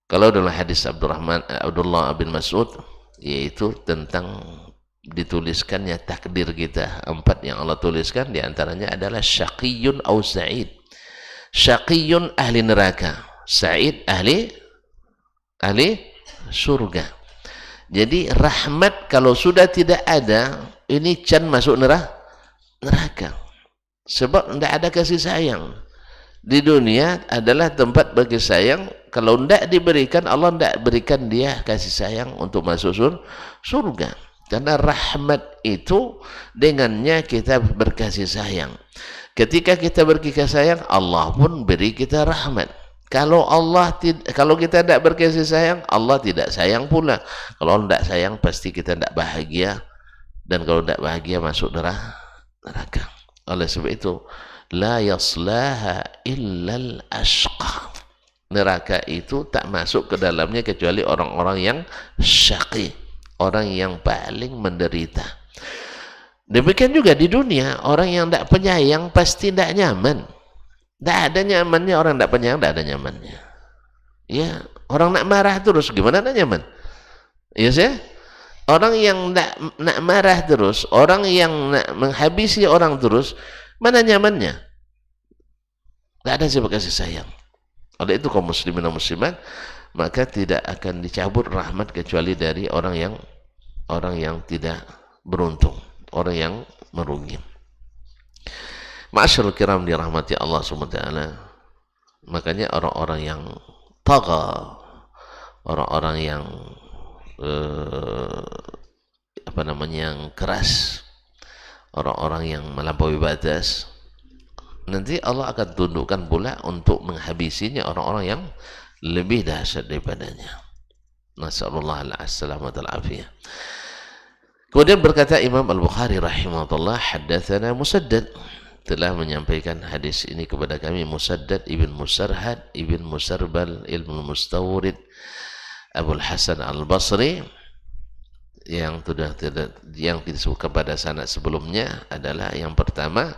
Kalau dalam hadis Abdullah bin Mas'ud, yaitu tentang dituliskannya takdir kita. 4 yang Allah tuliskan diantaranya adalah syaqiyun au sa'id. Syaqiyun ahli neraka, sa'id ahli surga. Jadi rahmat kalau sudah tidak ada, ini can masuk neraka. Sebab tidak ada kasih sayang. Di dunia adalah tempat bagi sayang. Kalau tidak diberikan, Allah tidak berikan dia kasih sayang untuk masuk surga. Karena rahmat itu dengannya kita berkasih sayang. Ketika kita berkasih sayang, Allah pun beri kita rahmat. Kalau kita tidak berkasih sayang, Allah tidak sayang pula. Kalau Allah tidak sayang, pasti kita tidak bahagia. Dan kalau tidak bahagia, masuk neraka. Oleh sebab itu, la yaslaha illal ashqa. Neraka itu tak masuk ke dalamnya kecuali orang-orang yang syaqi, orang yang paling menderita. Demikian juga di dunia, orang yang tidak penyayang pasti tidak nyaman. Tidak ada nyamannya orang tidak penyayang, tidak ada nyamannya. Ya, orang nak marah terus, gimana nak nyaman? Ya sih? Orang yang nak marah terus, orang yang nak menghabisi orang terus, mana nyamannya? Tidak ada siapa kasih sayang. Oleh itu kaum muslimin dan muslimat, maka tidak akan dicabut rahmat kecuali dari orang yang tidak beruntung, orang yang merugi. Ma'asyarul kiram dirahmati Allah SWT. Makanya orang-orang yang tagha, orang-orang yang yang keras, orang-orang yang melampaui batas, nanti Allah akan tundukkan pula untuk menghabisinya orang-orang yang lebih dahsyat daripadanya. Nasallallahu alaihi afiyah. Kemudian berkata Imam Al-Bukhari rahimahullah, haddatsana Musaddad, telah menyampaikan hadis ini kepada kami Musaddad ibn Musarhad ibn Musarbal ilmu Mustawrid Abul Hasan Al-Basri, yang disebutkan pada sanad sebelumnya adalah yang pertama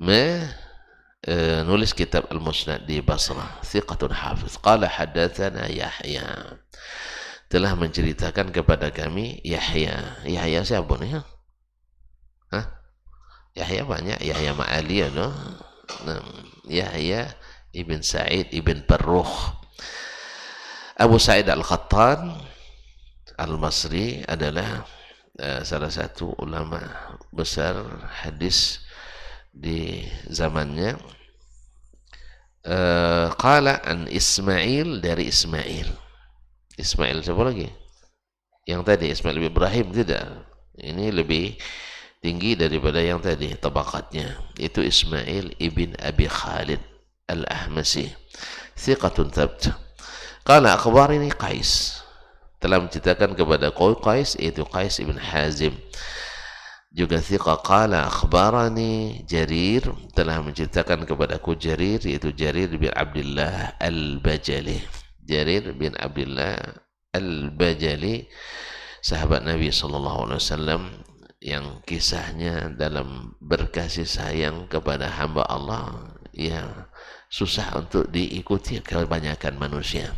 menulis kitab Al-Musnad di Basrah, thiqatun hafiz. Qala haddatsana Yahya, telah menceritakan kepada kami Yahya. Yahya siapa nih? Yahya banyak, Yahya Ma'ali, no? Yahya ibn Sa'id ibn Parruh. Abu Sa'id Al-Khattan Al-Masri adalah salah satu ulama besar hadis di zamannya. Qala an Ismail, dari Ismail. Ismail siapa lagi? Yang tadi Ismail bin Ibrahim, tidak. Ini lebih tinggi daripada yang tadi tabaqatnya. Itu Ismail ibn Abi Khalid Al-Ahmasi, thiqatun thabt. Qala akhbarani Qais, telah menceritakan kepada Qais, yaitu Qais ibn Hazim, juga thiqah. Qala akhbarani Jarir, telah menceritakan kepadaku Jarir, yaitu Jarir bin Abdullah Al-Bajali. Jarir bin Abdullah Al-Bajali, sahabat Nabi SAW, yang kisahnya dalam berkasih sayang kepada hamba Allah ya susah untuk diikuti kebanyakan manusia.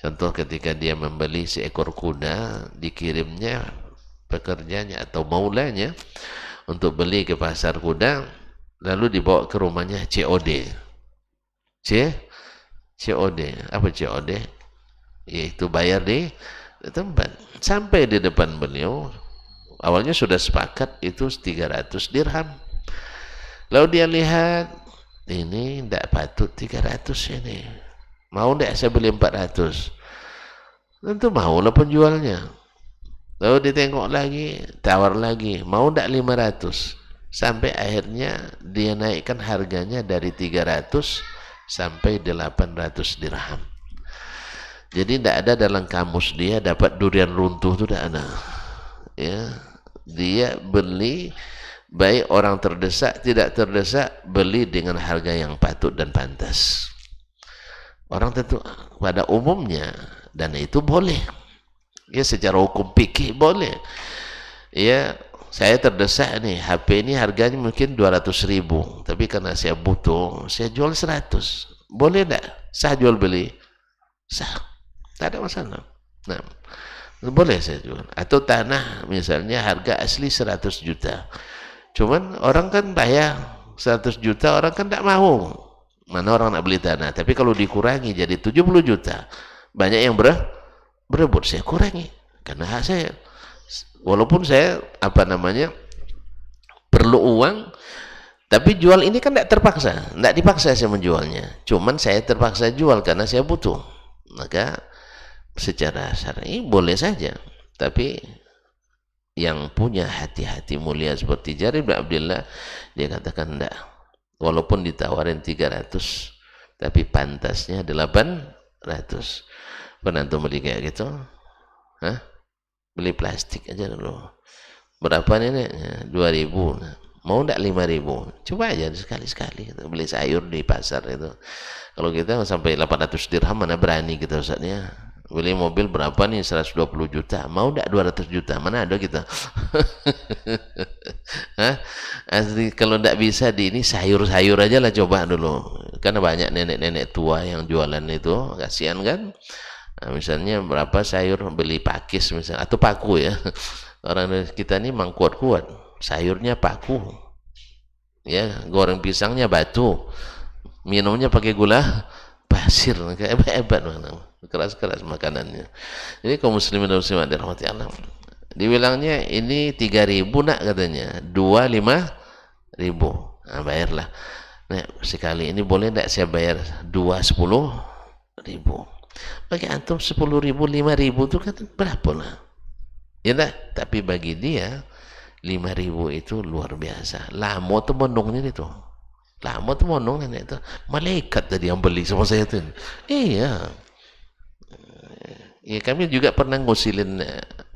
Contoh, ketika dia membeli seekor kuda, dikirimnya pekerjanya atau maulanya untuk beli ke pasar kuda, lalu dibawa ke rumahnya COD. COD, apa COD? Yaitu bayar di tempat. Sampai di depan beliau, awalnya sudah sepakat itu 300 dirham. Lalu dia lihat, ini tidak patut 300 ini. Mau tidak saya beli 400? Tentu maulah penjualnya. Lalu ditengok lagi, tawar lagi, mau tidak 500? Sampai akhirnya dia naikkan harganya dari 300 sampai 800 dirham. Jadi tidak ada dalam kamus dia dapat durian runtuh, itu tidak ada. Ya, dia beli, baik orang terdesak tidak terdesak, beli dengan harga yang patut dan pantas. Orang tentu pada umumnya, dan itu boleh. Ya secara hukum fikih boleh. Ya, saya terdesak nih, HP ini harganya mungkin 200.000, tapi karena saya butuh, saya jual 100. Boleh enggak? Sah jual beli? Sah, tak ada masalah. Nah, boleh saya jual. Atau tanah misalnya harga asli 100 juta. Cuman orang kan bayar 100 juta, orang kan tidak mau. Mana orang nak beli tanah? Tapi kalau dikurangi jadi 70 juta, banyak yang berebut, saya kurangi. Karena hak saya. Walaupun saya perlu uang, tapi jual ini kan tidak terpaksa, tidak dipaksa saya menjualnya. Cuman saya terpaksa jual karena saya butuh. Maka secara syar'i boleh saja. Tapi yang punya hati-hati mulia seperti Jarir bin Abdullah, dia katakan tidak. Walaupun ditawarin 300, tapi pantasnya 800. Pernah antum beli kayak gitu? Hah? Beli plastik aja dulu. Berapa neneknya? 2.000. Mau enggak 5.000? Coba aja sekali-sekali beli sayur di pasar itu. Kalau kita sampai 800 dirham mana berani kita Ustaznya. Beli mobil berapa nih? 120 juta. Mau enggak 200 juta? Mana ada kita? Hah? Asli, kalau enggak bisa di ini sayur-sayur aja lah coba dulu. Karena banyak nenek-nenek tua yang jualan itu, kasihan kan? Nah, misalnya berapa sayur, beli pakis misalnya, atau paku ya. Orang kita ini memang kuat-kuat, sayurnya paku, ya, goreng pisangnya batu, minumnya pakai gula pasir, hebat-hebat, keras-keras makanannya. Jadi kaum muslimin dan muslimat dirahmati Allah, dibilangnya ini 3.000 nak katanya, 25.000, nah bayarlah. Nah, sekali ini boleh tidak saya bayar 10.000? Bagi antum 10.000, 5.000 itu kan berapa lah? Ya dah, tapi bagi dia 5.000 itu luar biasa. Lama tuh monongnya itu. Lama tuh monongnya itu. Malaikat tadi yang beli sama saya tuh. Iya. Ya kami juga pernah ngusilin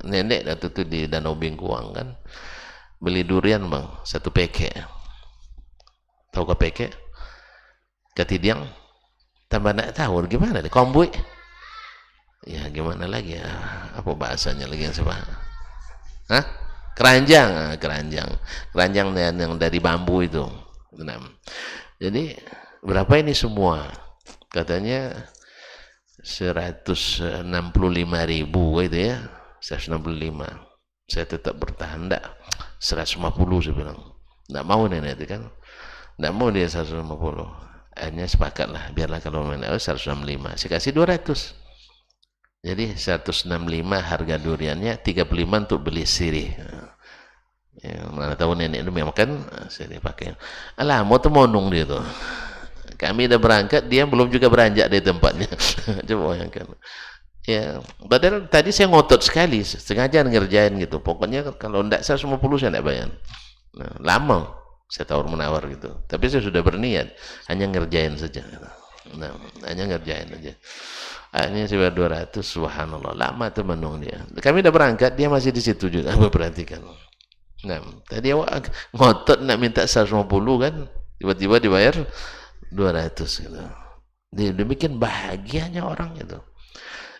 nenek waktu itu di Danau Bingkuang kan. Beli durian bang, 1 peke. Tahu ke peke? Ketidiang. Tambah nak tahu gimana nih? Kombui. Ya gimana lagi ya? Apa bahasanya lagi yang sama? Hah? Keranjang, keranjang yang dari bambu itu. Nah, jadi berapa ini semua? Katanya 165.000 itu ya, 165. Saya tetap bertahan, enggak 150 saya bilang. Enggak mau nenek itu kan, enggak mau dia 150. Akhirnya sepakat lah, biarlah kalau nenek 165, saya kasih 200. Jadi 165 harga duriannya, 35 untuk beli sirih. Ya, mana tahu nenek itu memang kan sirih pakai. Alah, mau temonong dia tuh. Kami udah berangkat, dia belum juga beranjak dari tempatnya. Coba bayangkan. Ya, padahal tadi saya ngotot sekali, sengaja ngerjain gitu. Pokoknya kalau enggak 150 saya enggak bayar. Nah, lama saya tawar menawar gitu. Tapi saya sudah berniat hanya ngerjain saja. Nah, hanya ngerjain aja. Akhirnya saya 200, subhanallah, lama tuh menung dia. Kami udah berangkat, dia masih di situ juga. Perhatikan. Nah, tadi awak ngotot nak minta 150 kan, tiba-tiba dibayar 200 gitu. Demikian bahagianya orang itu.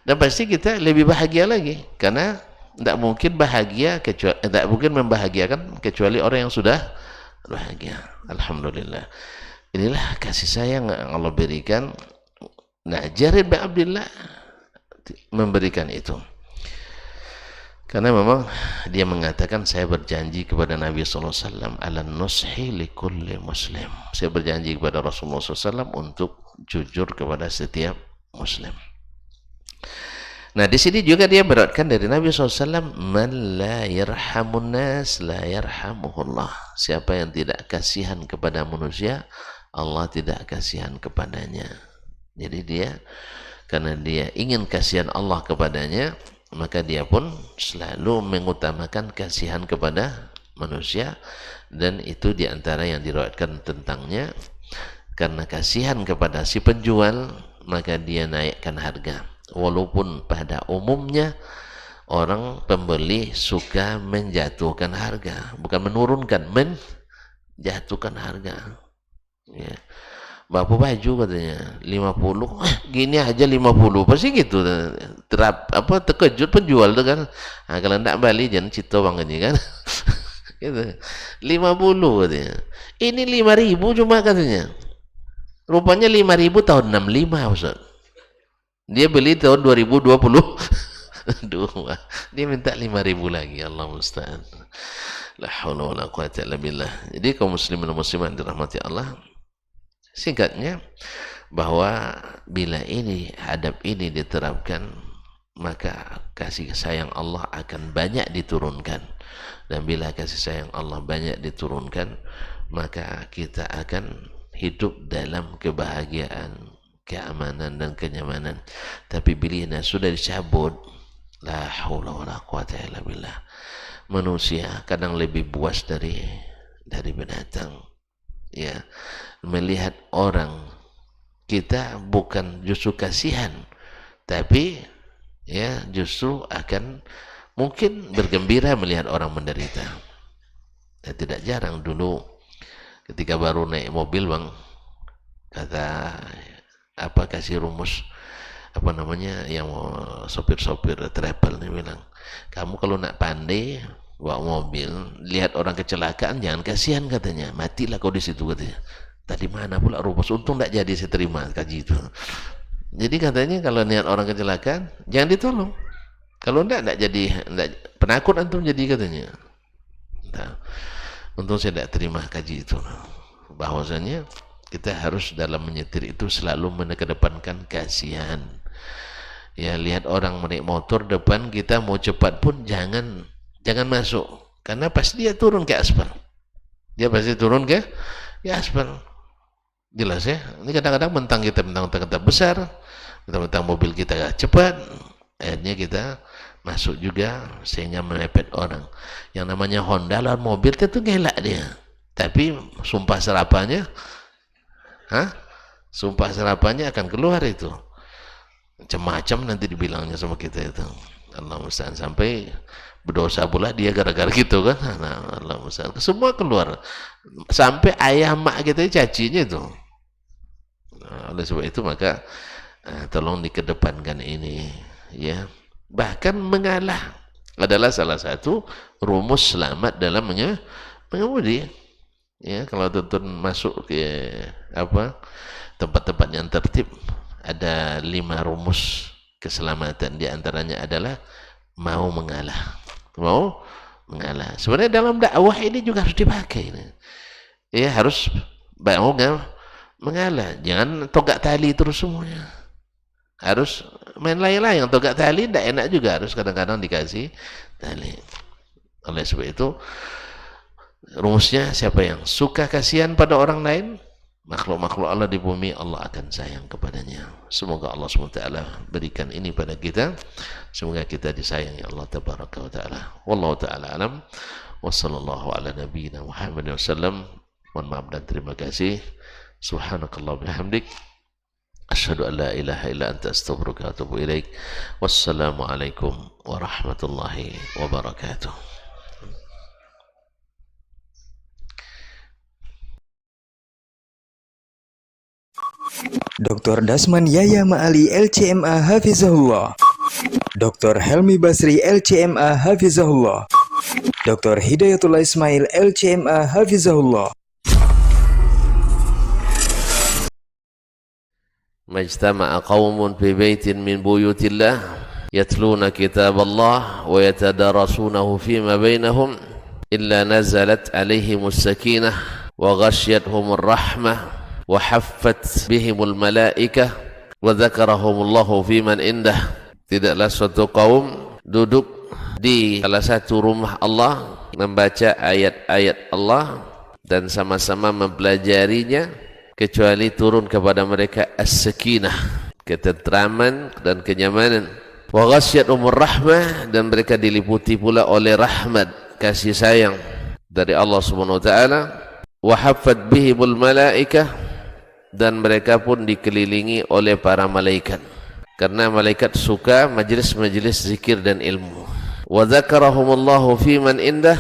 Dan pasti kita lebih bahagia lagi, karena tidak mungkin bahagia kecuali, tidak mungkin membahagiakan kecuali orang yang sudah bahagia. Alhamdulillah. Inilah kasih sayang yang Allah berikan. Nah, Jarir bin Abdullah memberikan itu. Karena memang dia mengatakan, saya berjanji kepada Nabi sallallahu alaihi wasallam ala nushi likulli muslim. Saya berjanji kepada Rasulullah SAW untuk jujur kepada setiap muslim. Nah, di sini juga dia beratkan dari Nabi SAW, man la yarhamun nas la yarhamuhullah. Siapa yang tidak kasihan kepada manusia, Allah tidak kasihan kepadanya. Jadi dia, karena dia ingin kasihan Allah kepadanya, maka dia pun selalu mengutamakan kasihan kepada manusia. Dan itu diantara yang diriwayatkan tentangnya, karena kasihan kepada si penjual, maka dia naikkan harga. Walaupun pada umumnya orang pembeli suka menjatuhkan harga, bukan menurunkan, menjatuhkan harga. Ya. Bapak baju katanya 50, gini aja 50, pasti gitu. Terkejut penjual tuh kan. Nah, kalau enggak balik jangan cito bang ini kan. Gitu. 50 katanya. Ini 5.000 cuma katanya. Rupanya 5.000 tahun 65 Ustaz. Dia beli tahun 2020. Dua. Dia minta 5.000 lagi. Allah musta'an. La haula wala quwwata illa billah. Jadi kaum muslimin dan muslimat dirahmati Allah, singkatnya bahwa bila ini adab ini diterapkan, maka kasih sayang Allah akan banyak diturunkan. Dan bila kasih sayang Allah banyak diturunkan, maka kita akan hidup dalam kebahagiaan, keamanan dan kenyamanan. Tapi bila sudah dicabut, la haula wala quwwata illa billah. Manusia kadang lebih buas dari binatang. Ya, melihat orang, kita bukan justru kasihan, tapi ya justru akan mungkin bergembira melihat orang menderita. Ya, tidak jarang dulu ketika baru naik mobil bang, kata kasih rumus apa namanya yang sopir-sopir travel nih bilang, kamu kalau nak pandai bawa mobil, lihat orang kecelakaan jangan kasihan katanya, matilah kau di situ katanya. Tadi mana pula rumus, untung tak jadi saya terima kaji itu. Jadi katanya kalau lihat orang kecelakaan jangan ditolong, kalau enggak jadi penakut antum jadi katanya. Nah, untung saya tidak terima kaji itu, bahwasanya kita harus dalam menyetir itu selalu mengedepankan kasihan. Ya, lihat orang naik motor depan kita mau cepat pun jangan masuk, karena pasti dia turun ke aspal. Dia pasti turun ke aspal. Jelas ya. Ini kadang-kadang mentang kita besar, mentang mobil kita cepat, akhirnya kita masuk juga sehingga memepet orang. Yang namanya Honda lawan mobil itu ngelak dia, tapi sumpah serapannya akan keluar itu. Macam-macam nanti dibilangnya sama kita itu. Allah musta'an, sampai berdosa pula dia gara-gara gitu kan. Nah, Allah musta'an, semua keluar. Sampai ayah mak kita cacinya itu. Nah, oleh sebab itu maka tolong dikedepankan ini ya. Bahkan mengalah adalah salah satu rumus selamat dalam mengemudi. Ya, kalau tuntun masuk ke tempat-tempat yang tertib, ada 5 rumus keselamatan. Di antaranya adalah mau mengalah. Sebenarnya dalam dakwah ini juga harus dipakai. Ya, harus mau mengalah. Jangan togak tali terus semuanya. Harus main layang-layang. Togak tali tidak enak juga, harus kadang-kadang dikasih tali. Oleh sebab itu rumusnya, siapa yang suka kasihan pada orang lain, makhluk-makhluk Allah di bumi, Allah akan sayang kepadanya. Semoga Allah SWT berikan ini pada kita. Semoga kita disayangi Allah Tabaraka wa Ta'ala. Wallahu ta'ala alam. Wassallallahu ala nabiyina Muhammad wasallam. Mohon maaf dan terima kasih. Subhanakallah bihamdik. Asyhadu an la ilaha illa anta astaghfiruka wa atubu ilaik. Wassalamualaikum warahmatullahi wabarakatuh. Dr. Dasman Yaya Ma'ali LCMA Hafizahullah, Dr. Helmi Basri LCMA Hafizahullah, Dr. Hidayatullah Ismail LCMA Hafizahullah. Majtama'a qawmun fi baitin min buyutillah yatluna kitab Allah wa yatadarasunahu fima bainahum illa nazalat alaihimus sakinah wa ghasyiyatuhumur rahmah wa haffat bihimul malaikah wa dzakarahumullahu fiman indah. Tidaklah suatu kaum duduk di salah satu rumah Allah membaca ayat-ayat Allah dan sama-sama mempelajarinya, kecuali turun kepada mereka as-sakinah, ketentraman dan kenyamanan. Wa ghasyiyatuhumur rahmah, dan mereka diliputi pula oleh rahmat, kasih sayang dari Allah Subhanahu wa taala. Wa haffat bihimul malaikah, dan mereka pun dikelilingi oleh para malaikat, karena malaikat suka majlis-majlis zikir dan ilmu. Wa dzakarahumullahu fiman indah,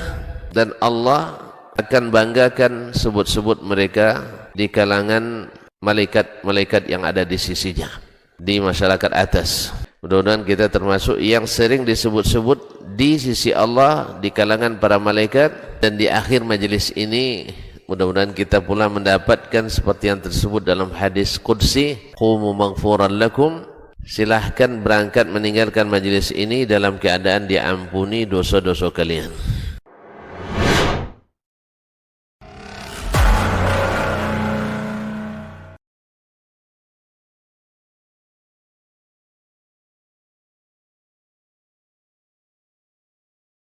dan Allah akan banggakan sebut-sebut mereka di kalangan malaikat-malaikat yang ada di sisinya, di masyarakat atas. Mudah-mudahan kita termasuk yang sering disebut-sebut di sisi Allah di kalangan para malaikat, dan di akhir majelis ini mudah-mudahan kita pula mendapatkan seperti yang tersebut dalam hadis qudsi, qumu maghfuran lakum, silahkan berangkat meninggalkan majelis ini dalam keadaan diampuni dosa-dosa kalian.